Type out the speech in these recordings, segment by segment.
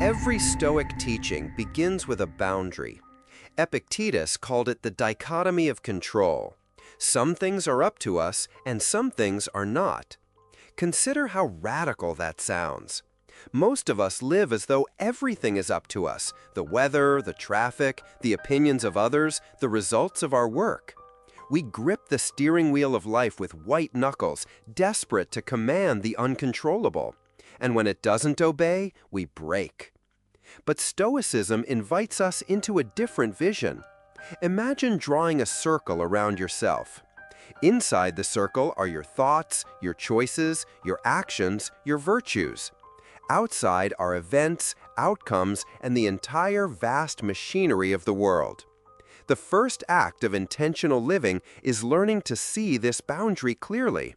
Every Stoic teaching begins with a boundary. Epictetus called it the dichotomy of control. Some things are up to us, and some things are not. Consider how radical that sounds. Most of us live as though everything is up to us: the weather, the traffic, the opinions of others, the results of our work. We grip the steering wheel of life with white knuckles, desperate to command the uncontrollable. And when it doesn't obey, we break. But Stoicism invites us into a different vision. Imagine drawing a circle around yourself. Inside the circle are your thoughts, your choices, your actions, your virtues. Outside are events, outcomes, and the entire vast machinery of the world. The first act of intentional living is learning to see this boundary clearly.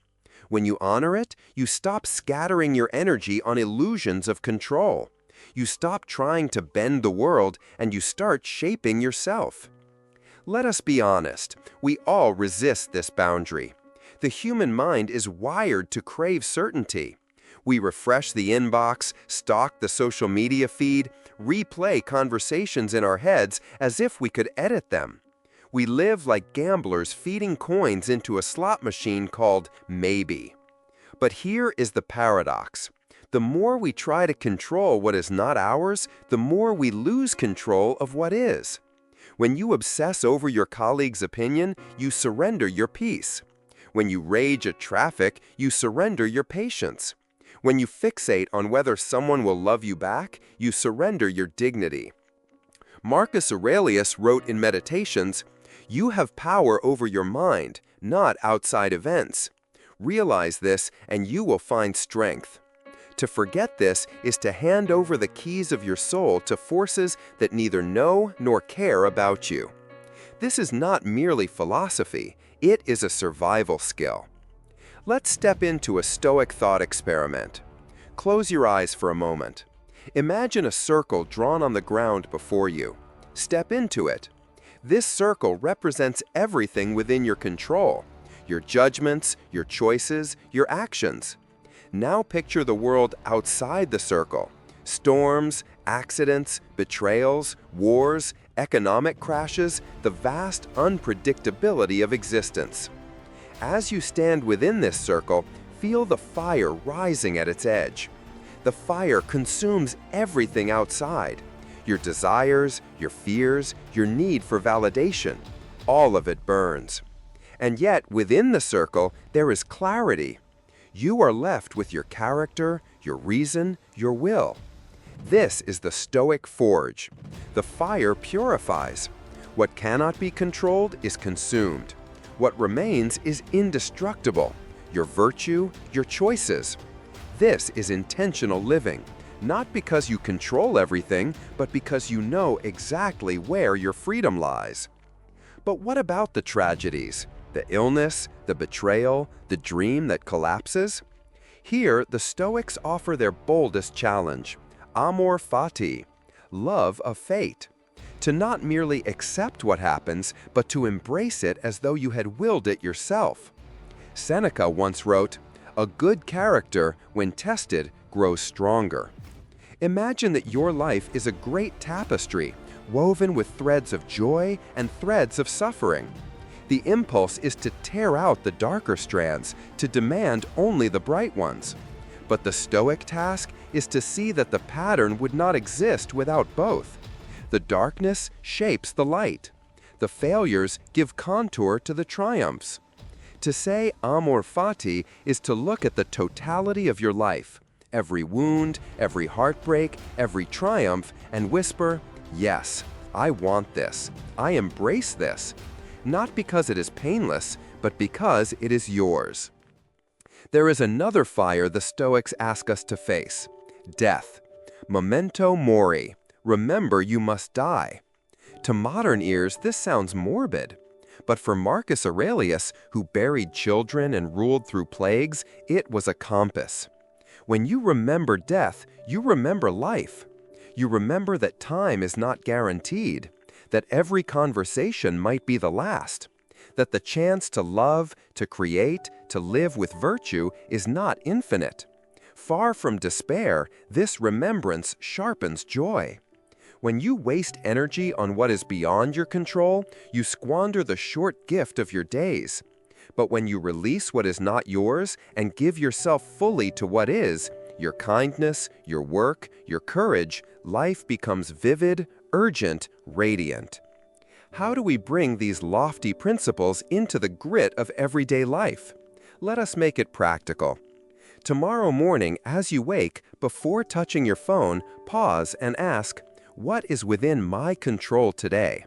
When you honor it, you stop scattering your energy on illusions of control. You stop trying to bend the world, and you start shaping yourself. Let us be honest, we all resist this boundary. The human mind is wired to crave certainty. We refresh the inbox, stalk the social media feed, replay conversations in our heads as if we could edit them. We live like gamblers feeding coins into a slot machine called maybe. But here is the paradox. The more we try to control what is not ours, the more we lose control of what is. When you obsess over your colleague's opinion, you surrender your peace. When you rage at traffic, you surrender your patience. When you fixate on whether someone will love you back, you surrender your dignity. Marcus Aurelius wrote in Meditations, "You have power over your mind, not outside events. Realize this, and you will find strength." To forget this is to hand over the keys of your soul to forces that neither know nor care about you. This is not merely philosophy, it is a survival skill. Let's step into a Stoic thought experiment. Close your eyes for a moment. Imagine a circle drawn on the ground before you. Step into it. This circle represents everything within your control: your judgments, your choices, your actions. Now picture the world outside the circle: storms, accidents, betrayals, wars, economic crashes, the vast unpredictability of existence. As you stand within this circle, feel the fire rising at its edge. The fire consumes everything outside: your desires, your fears, your need for validation. All of it burns. And yet, within the circle, there is clarity. You are left with your character, your reason, your will. This is the Stoic forge. The fire purifies. What cannot be controlled is consumed. What remains is indestructible: your virtue, your choices. This is intentional living, not because you control everything, but because you know exactly where your freedom lies. But what about the tragedies? The illness, the betrayal, the dream that collapses? Here, the Stoics offer their boldest challenge: Amor Fati, love of fate. To not merely accept what happens, but to embrace it as though you had willed it yourself. Seneca once wrote, "A good character, when tested, grows stronger." Imagine that your life is a great tapestry, woven with threads of joy and threads of suffering. The impulse is to tear out the darker strands, to demand only the bright ones. But the Stoic task is to see that the pattern would not exist without both. The darkness shapes the light. The failures give contour to the triumphs. To say Amor Fati is to look at the totality of your life, every wound, every heartbreak, every triumph, and whisper, "Yes, I want this. I embrace this." Not because it is painless, but because it is yours. There is another fire the Stoics ask us to face: death. Memento Mori. Remember you must die. To modern ears, this sounds morbid. But for Marcus Aurelius, who buried children and ruled through plagues, it was a compass. When you remember death, you remember life. You remember that time is not guaranteed, that every conversation might be the last, that the chance to love, to create, to live with virtue is not infinite. Far from despair, this remembrance sharpens joy. When you waste energy on what is beyond your control, you squander the short gift of your days. But when you release what is not yours and give yourself fully to what is, your kindness, your work, your courage, life becomes vivid, urgent, radiant. How do we bring these lofty principles into the grit of everyday life? Let us make it practical. Tomorrow morning, as you wake, before touching your phone, pause and ask, what is within my control today?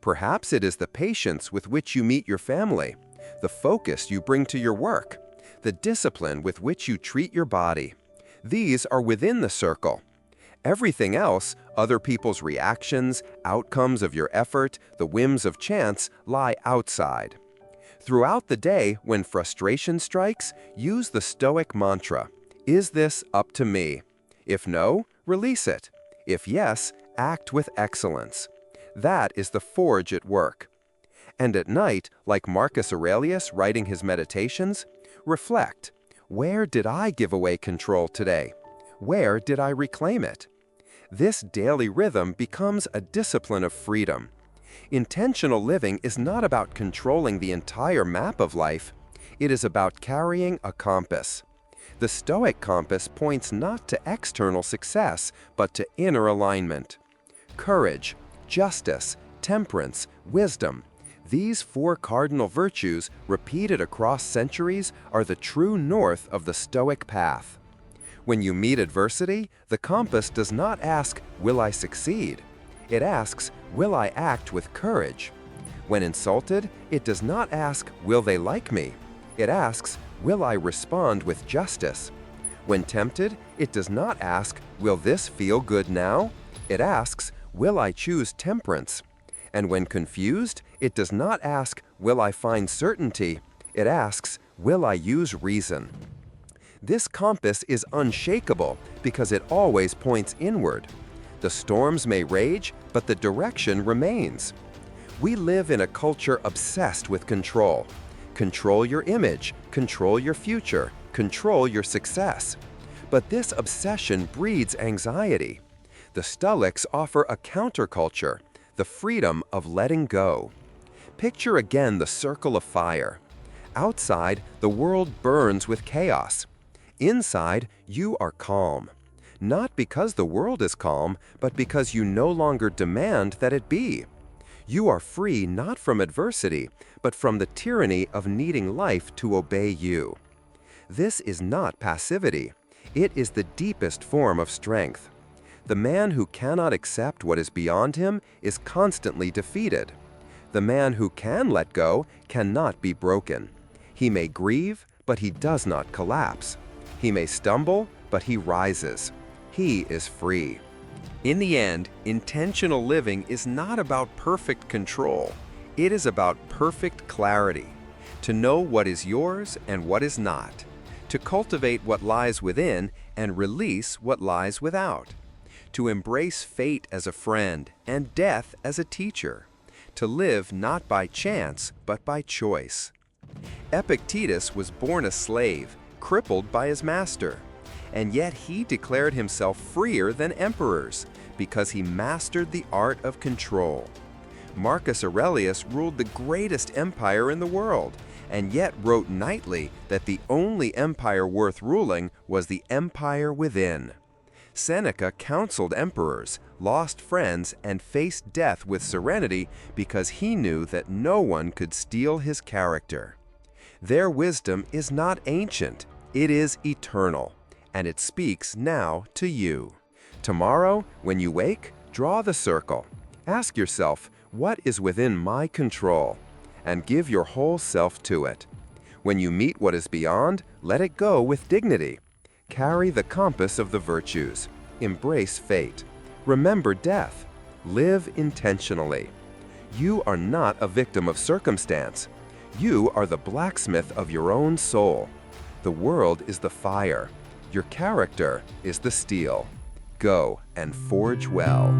Perhaps it is the patience with which you meet your family, the focus you bring to your work, the discipline with which you treat your body. These are within the circle. Everything else, other people's reactions, outcomes of your effort, the whims of chance, lie outside. Throughout the day, when frustration strikes, use the Stoic mantra, "Is this up to me?" If no, release it. If yes, act with excellence. That is the forge at work. And at night, like Marcus Aurelius writing his meditations, reflect, where did I give away control today? Where did I reclaim it? This daily rhythm becomes a discipline of freedom. Intentional living is not about controlling the entire map of life. It is about carrying a compass. The Stoic compass points not to external success, but to inner alignment. Courage, justice, temperance, wisdom. These four cardinal virtues, repeated across centuries, are the true north of the Stoic path. When you meet adversity, the compass does not ask, will I succeed? It asks, will I act with courage? When insulted, it does not ask, will they like me? It asks, will I respond with justice? When tempted, it does not ask, will this feel good now? It asks, will I choose temperance? And when confused, it does not ask, will I find certainty? It asks, will I use reason? This compass is unshakable because it always points inward. The storms may rage, but the direction remains. We live in a culture obsessed with control. Control your image, control your future, control your success. But this obsession breeds anxiety. The Stoics offer a counterculture, the freedom of letting go. Picture again the circle of fire. Outside, the world burns with chaos. Inside, you are calm. Not because the world is calm, but because you no longer demand that it be. You are free not from adversity, but from the tyranny of needing life to obey you. This is not passivity. It is the deepest form of strength. The man who cannot accept what is beyond him is constantly defeated. The man who can let go cannot be broken. He may grieve, but he does not collapse. He may stumble, but he rises. He is free. In the end, intentional living is not about perfect control. It is about perfect clarity. To know what is yours and what is not. To cultivate what lies within and release what lies without. To embrace fate as a friend and death as a teacher. To live not by chance, but by choice. Epictetus was born a slave, crippled by his master. And yet he declared himself freer than emperors because he mastered the art of control. Marcus Aurelius ruled the greatest empire in the world, and yet wrote nightly that the only empire worth ruling was the empire within. Seneca counseled emperors, lost friends, and faced death with serenity because he knew that no one could steal his character. Their wisdom is not ancient, it is eternal, and it speaks now to you. Tomorrow, when you wake, draw the circle. Ask yourself, what is within my control? And give your whole self to it. When you meet what is beyond, let it go with dignity. Carry the compass of the virtues. Embrace fate. Remember death. Live intentionally. You are not a victim of circumstance. You are the blacksmith of your own soul. The world is the fire. Your character is the steel. Go and forge well.